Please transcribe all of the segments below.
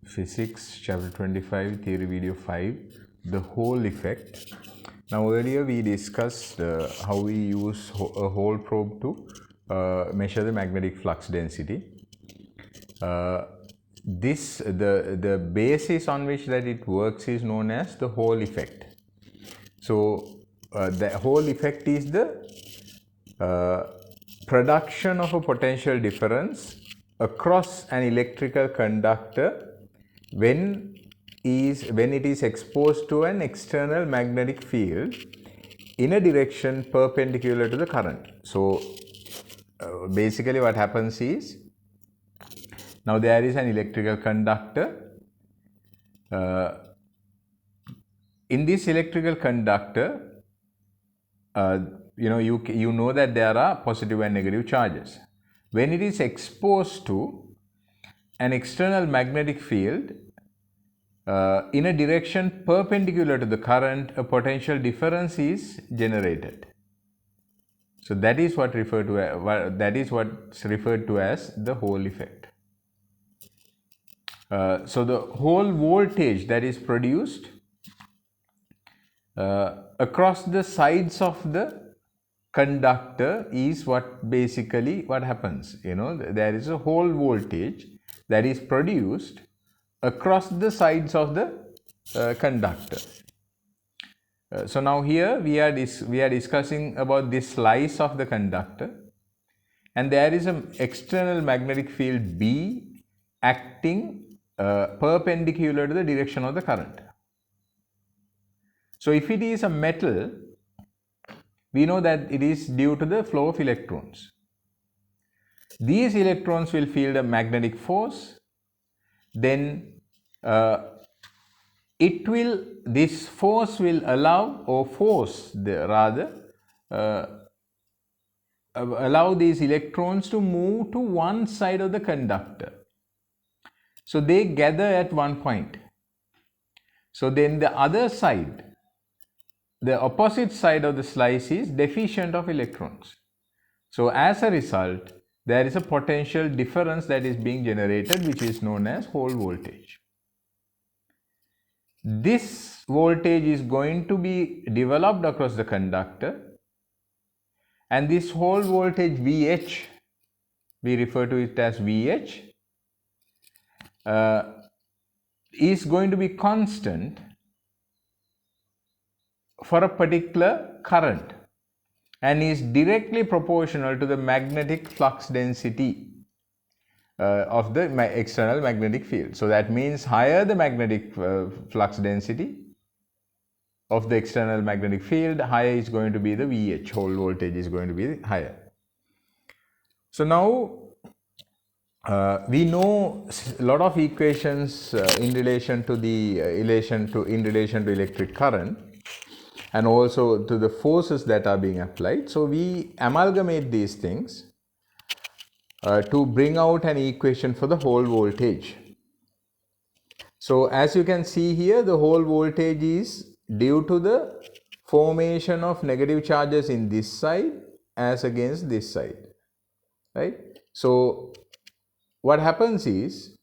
Physics, chapter 25, theory video 5, the Hall effect. Now earlier we discussed how we use a Hall probe to measure the magnetic flux density. The basis on which that it works is known as the Hall effect. So the Hall effect is the production of a potential difference across an electrical conductor when it is exposed to an external magnetic field in a direction perpendicular to the current. So basically what happens is, now there is an electrical conductor. In this electrical conductor, you know that there are positive and negative charges. When it is exposed to an external magnetic field in a direction perpendicular to the current, a potential difference is generated. So that is what's referred to as the Hall effect. So the Hall voltage that is produced across the sides of the conductor is what happens. There is a Hall voltage that is produced across the sides of the conductor. So now here we are discussing about this slice of the conductor, and there is an external magnetic field B acting perpendicular to the direction of the current. So if it is a metal, we know that it is due to the flow of electrons. These electrons will feel the magnetic force. Then this force will allow these electrons to move to one side of the conductor. So they gather at one point. So then the other side, the opposite side of the slice, is deficient of electrons. So as a result, there is a potential difference that is being generated, which is known as Hall voltage. This voltage is going to be developed across the conductor, and this Hall voltage VH, we refer to it as VH, is going to be constant for a particular current and is directly proportional to the magnetic flux density of the external magnetic field. So that means higher the magnetic flux density of the external magnetic field, higher is going to be the VH, Hall voltage is going to be higher. So now we know a lot of equations in relation to electric current, and also to the forces that are being applied. So we amalgamate these things to bring out an equation for the Hall voltage. So as you can see here, the Hall voltage is due to the formation of negative charges in this side as against this side, right? So what happens is,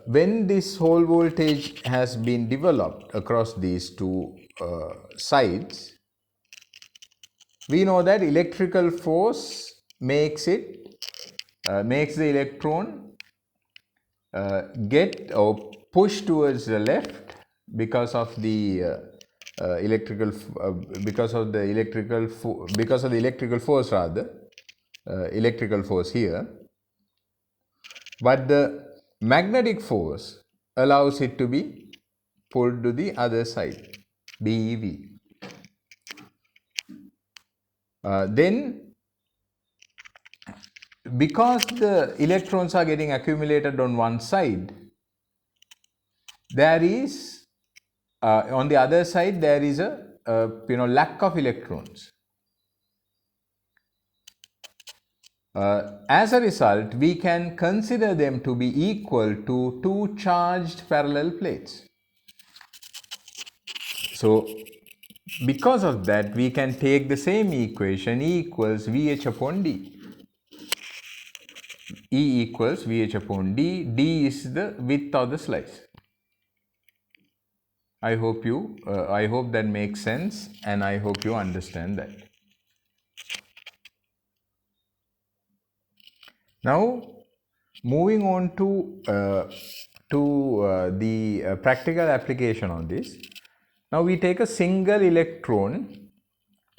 when this Hall voltage has been developed across these two sides, we know that electrical force makes the electron get or push towards the left because of the electrical force here, but the magnetic force allows it to be pulled to the other side, BEV. Then, because the electrons are getting accumulated on one side, there is on the other side there is a lack of electrons. As a result, we can consider them to be equal to two charged parallel plates. So because of that, we can take the same equation, E equals VH upon D. E equals VH upon D. D is the width of the slice. I hope that makes sense, and I hope you understand that. Now, moving on to the practical application of this. Now we take a single electron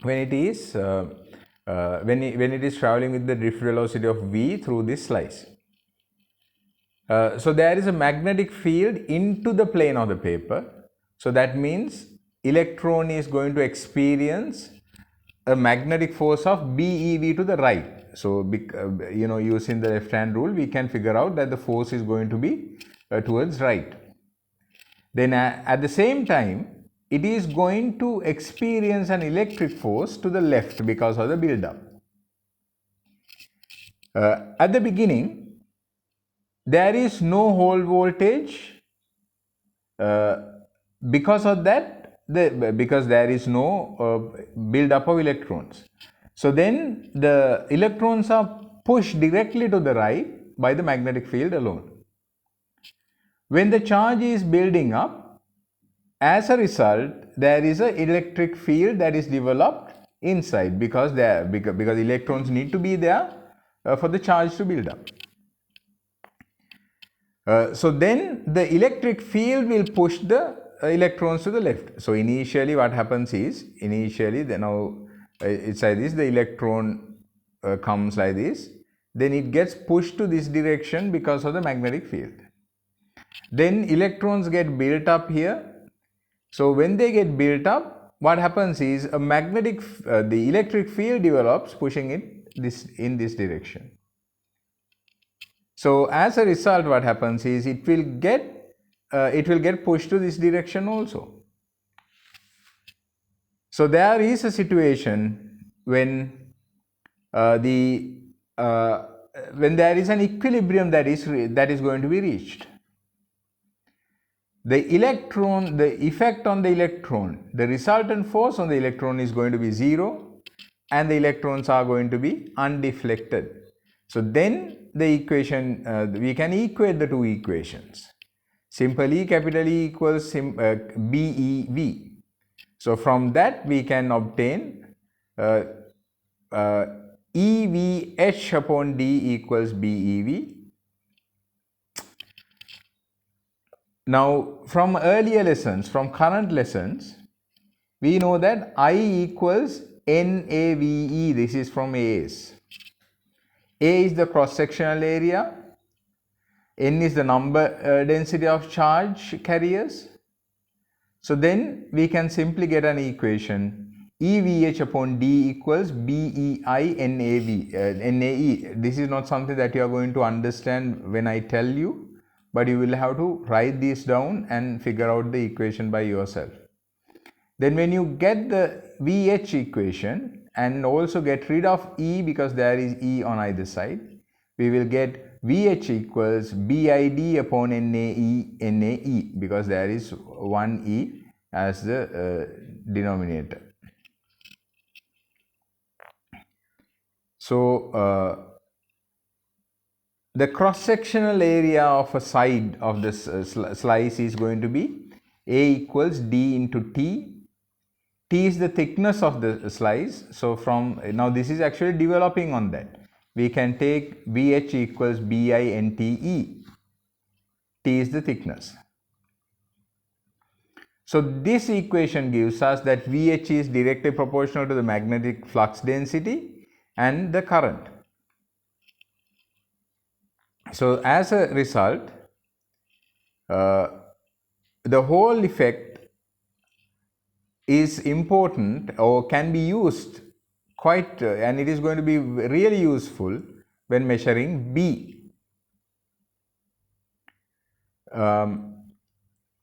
when it is when it is traveling with the drift velocity of v through this slice. So there is a magnetic field into the plane of the paper. So that means electron is going to experience a magnetic force of BeV to the right. So using the left hand rule, we can figure out that the force is going to be towards right. Then at the same time, it is going to experience an electric force to the left because of the build-up. At the beginning, there is no hole voltage. Because of that, because there is no build-up of electrons. So then the electrons are pushed directly to the right by the magnetic field alone. When the charge is building up, as a result, there is an electric field that is developed inside because electrons need to be there for the charge to build up. So then the electric field will push the electrons to the left. So initially what happens is, it's like this, the electron comes like this, then it gets pushed to this direction because of the magnetic field. Then electrons get built up here. So when they get built up, what happens is the electric field develops, pushing it in this direction. So as a result, what happens is it will get pushed to this direction also. So there is a situation when there is an equilibrium that is going to be reached. The effect on the electron, the resultant force on the electron is going to be 0, and the electrons are going to be undeflected. So then the equation, we can equate the two equations. Simple E, capital E equals BeV. So from that we can obtain EVH upon D equals BeV. Now from earlier lessons, from current lessons, we know that I equals NaVe. This is from AS. A is the cross-sectional area, N is the number density of charge carriers. So then we can simply get an equation, EVH upon D equals BEI NAE. This is not something that you are going to understand when I tell you, but you will have to write this down and figure out the equation by yourself. Then when you get the VH equation and also get rid of E because there is E on either side, we will get VH equals BID upon NAE because there is one E as the denominator. So the cross-sectional area of a side of this slice is going to be A equals D into T. T is the thickness of the slice. So from now this is actually developing on that. We can take VH equals BINTE. T is the thickness. So this equation gives us that VH is directly proportional to the magnetic flux density and the current. So as a result, the Hall effect is important or can be used quite and it is going to be really useful when measuring B.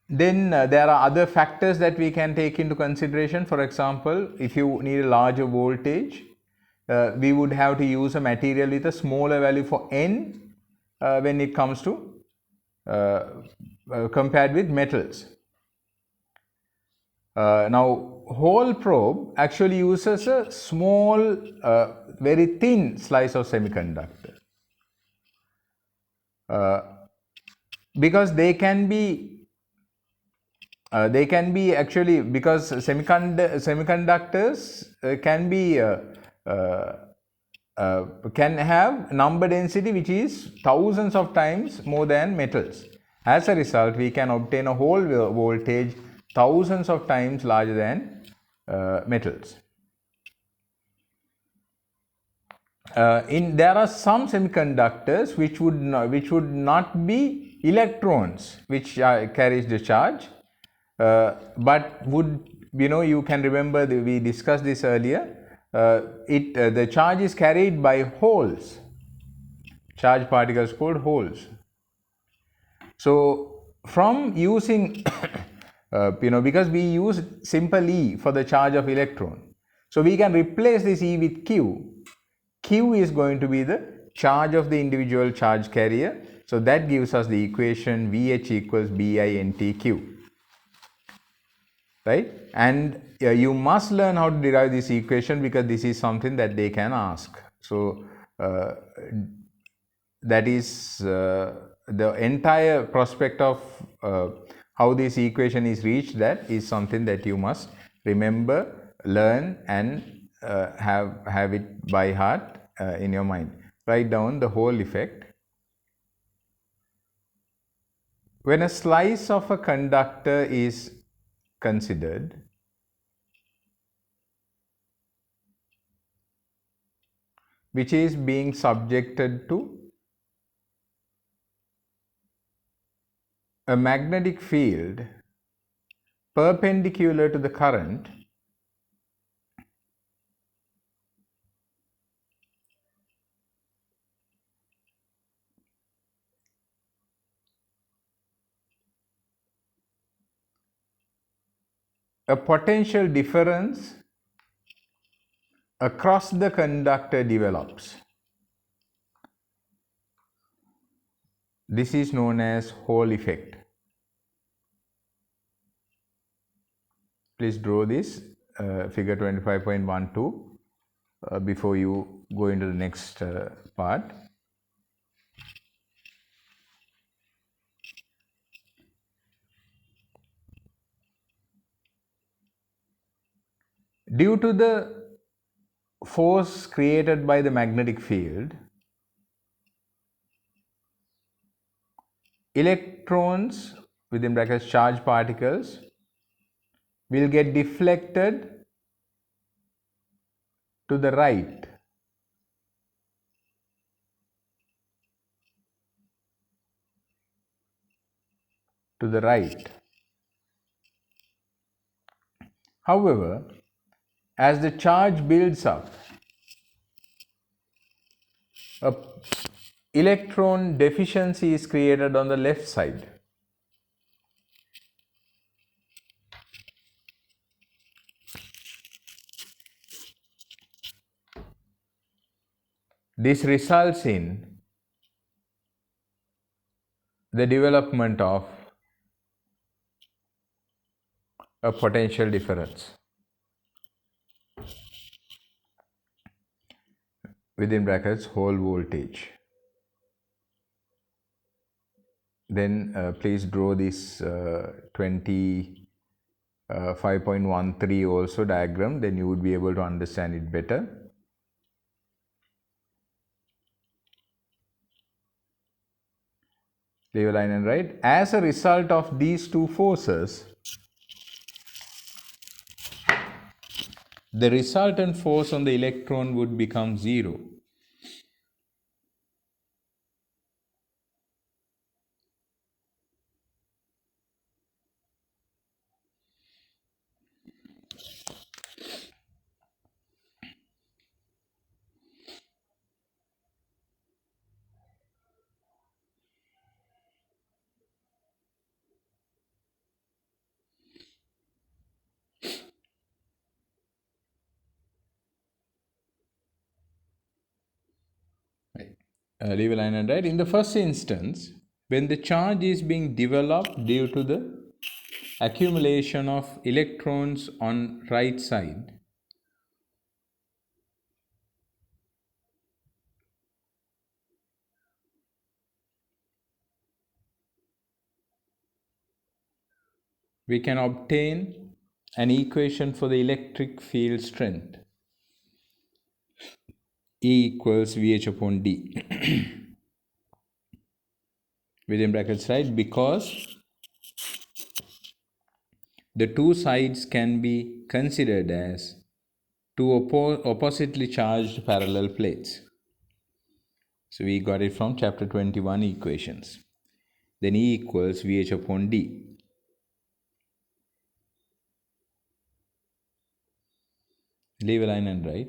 Then there are other factors that we can take into consideration. For example, if you need a larger voltage, we would have to use a material with a smaller value for N when it comes to compared with metals. Now Hall probe actually uses a small very thin slice of semiconductor. uh, because they can be actually, because semiconductors can have number density which is thousands of times more than metals. As a result, we can obtain a hole voltage thousands of times larger than metals. There are some semiconductors which would not be electrons which carries the charge, but would, you can remember we discussed this earlier. The charge is carried by holes, charge particles called holes. So from using because we use simple E for the charge of electron, so we can replace this E with Q. Q is going to be the charge of the individual charge carrier. So that gives us the equation VH equals BINTQ. Right? And you must learn how to derive this equation, because this is something that they can ask. So that is the entire prospect of how this equation is reached. That is something that you must remember, learn, and have it by heart in your mind. Write down the Hall effect. When a slice of a conductor is considered, which is being subjected to a magnetic field perpendicular to the current, a potential difference across the conductor develops. This is known as Hall effect. Please draw this figure 25.12 before you go into the next part. Due to the force created by the magnetic field, electrons, within brackets charged particles, will get deflected to the right. To the right. However, as the charge builds up, a electron deficiency is created on the left side. This results in the development of a potential difference, within brackets Hall voltage. Then please draw this 25.13 also diagram, then you would be able to understand it better. Leave a line and write. As a result of these two forces, the resultant force on the electron would become 0. Leave a line and write. In the first instance, when the charge is being developed due to the accumulation of electrons on right side, we can obtain an equation for the electric field strength. E equals VH upon D. Within brackets, right? Because the two sides can be considered as two oppositely charged parallel plates. So we got it from chapter 21 equations. Then E equals VH upon D. Leave a line and write.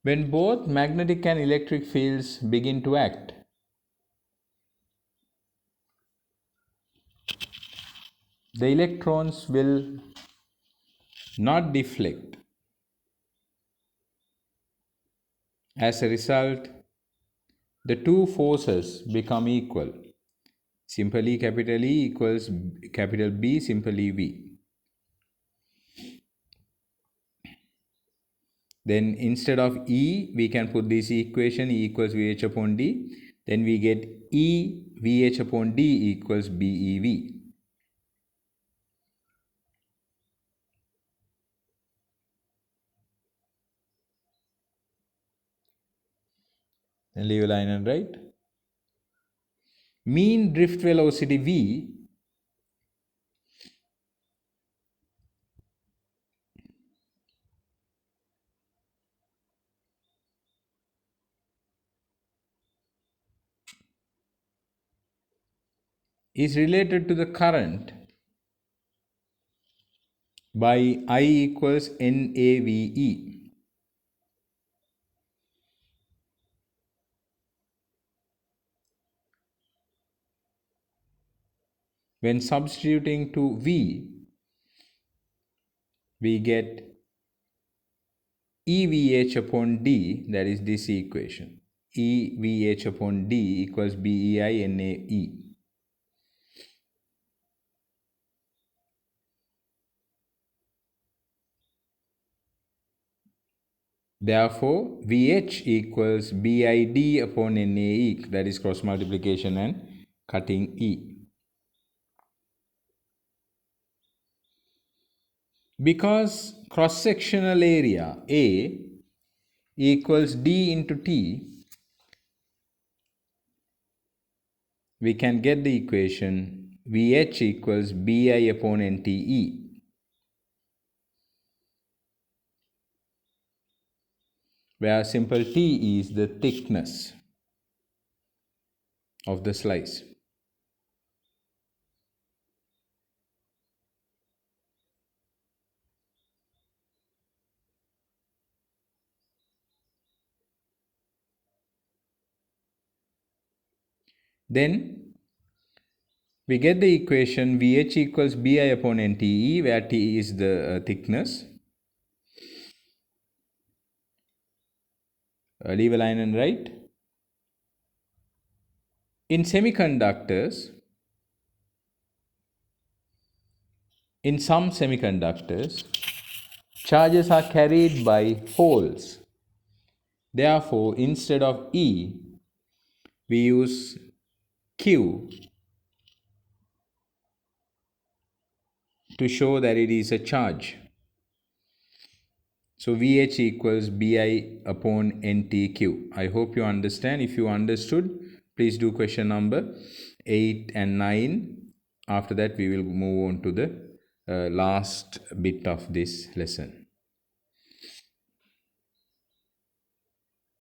When both magnetic and electric fields begin to act, the electrons will not deflect. As a result, the two forces become equal. Simple E capital E equals capital B simple E V. Then instead of E, we can put this equation E equals VH upon D. Then we get E VH upon D equals BEV. Then leave a line and write. Mean drift velocity V is related to the current by I equals NAVE. When substituting to V, we get EVH upon D, that is this equation. EVH upon D equals BEINAE. Therefore, VH equals BID upon NAE, that is cross multiplication and cutting E. Because cross-sectional area A equals D into T, we can get the equation VH equals BI upon NTE. Where simple T is the thickness of the slice. Then we get the equation VH equals BI upon NTE, where T is the thickness. Leave a line and write. In semiconductors, in some semiconductors, charges are carried by holes. Therefore, instead of E, we use Q to show that it is a charge. So VH equals BI upon NTQ. I hope you understand. If you understood, please do question number 8 and 9. After that, we will move on to the last bit of this lesson.